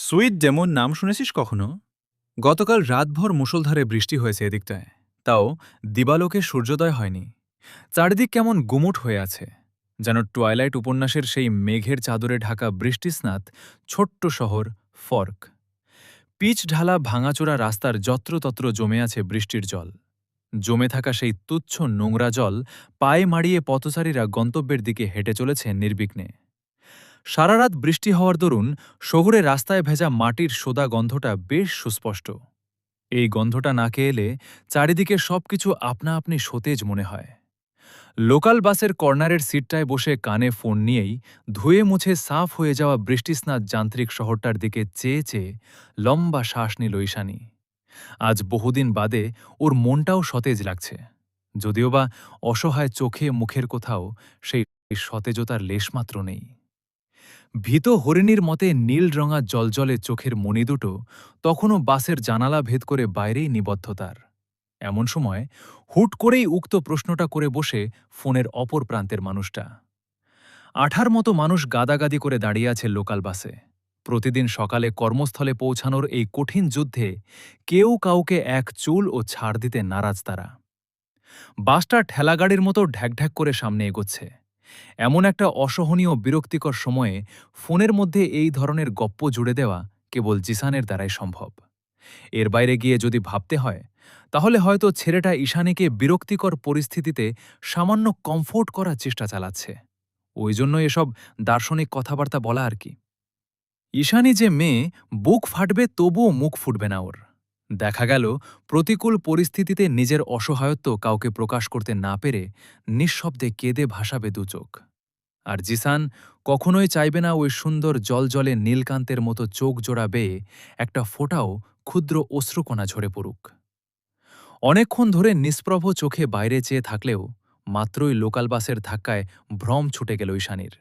Sweet demon নাম শুনেছিস কখনো? গতকাল রাতভর মুষলধারে বৃষ্টি হয়েছে এদিকটায়। তাও দিবালোকে সূর্যোদয় হয়নি। চারিদিক কেমন গুমুট হয়ে আছে, যেন টুয়াইলাইট উপন্যাসের সেই মেঘের চাদরে ঢাকা বৃষ্টিস্নাত ছোট্ট শহর ফর্ক। পিচ ঢালা ভাঙাচোরা রাস্তার যত্রতত্র জমে আছে বৃষ্টির জল। জমে থাকা সেই তুচ্ছ নোংরা জল পায়ে মাড়িয়ে পথচারীরা গন্তব্যের দিকে হেঁটে চলেছে নির্বিঘ্নে। সারারাত বৃষ্টি হওয়ার দরুন শহুরে রাস্তায় ভেজা মাটির সোদা গন্ধটা বেশ সুস্পষ্ট। এই গন্ধটা নাকে এলে চারিদিকে সবকিছু আপনা আপনি সতেজ মনে হয়। লোকাল বাসের কর্নারের সিটটায় বসে কানে ফোন নিয়েই ধুয়ে মুছে সাফ হয়ে যাওয়া বৃষ্টিস্নাত যান্ত্রিক শহরটার দিকে চেয়ে চেয়ে লম্বা শ্বাস নিল ঈশানী। আজ বহুদিন বাদে ওর মনটাও সতেজ লাগছে, যদিও বা অসহায় চোখে মুখের কোথাও সেই সতেজতার লেশমাত্র নেই। ভীত হরিণীর মতে নীলরঙা জলজলে চোখের মণি দুটো তখনও বাসের জানালা ভেদ করে বাইরেই নিবদ্ধ তার। এমন সময় হুট করেই উক্ত প্রশ্নটা করে বসে ফোনের অপর প্রান্তের মানুষটা। ৮০০ মতো মানুষ গাদাগাদি করে দাঁড়িয়ে আছে লোকাল বাসে। প্রতিদিন সকালে কর্মস্থলে পৌঁছানোর এই কঠিন যুদ্ধে কেউ কাউকে এক চুল ও ছাড় দিতে নারাজ তারা। বাসটা ঠেলাগাড়ির মতো ঢ্যাকঢ্যাক করে সামনে এগোচ্ছে। এমন একটা অসহনীয় বিরক্তিকর সময়ে ফোনের মধ্যে এই ধরনের গপ্প জুড়ে দেওয়া কেবল জিসানের দ্বারাই সম্ভব। এর বাইরে গিয়ে যদি ভাবতে হয়, তাহলে হয়তো ছেলেটা ঈশানীকে বিরক্তিকর পরিস্থিতিতে সামান্য কমফোর্ট করার চেষ্টা চালাচ্ছে। ওই জন্য এসব দার্শনিক কথাবার্তা বলা আর কি। ঈশানী যে মেয়ে, বুক ফাটবে তবুও মুখ ফুটবে না ওর। দেখা গেল প্রতিকূল পরিস্থিতিতে নিজের অসহায়ত্ব কাউকে প্রকাশ করতে না পেরে নিঃশব্দে কেঁদে ভাসাবে দুচোখ। আর জিসান কখনোই চাইবে না ওই সুন্দর জলজলে নীলকান্তের মতো চোখ জোড়া বেয়ে একটা ফোঁটাও ক্ষুদ্র অশ্রুকণা ঝরে পড়ুক। অনেকক্ষণ ধরে নিষ্প্রভ চোখে বাইরে চেয়ে থাকলেও মাত্রই লোকাল বাসের ধাক্কায় ভ্রম ছুটে গেল ঈশানীর।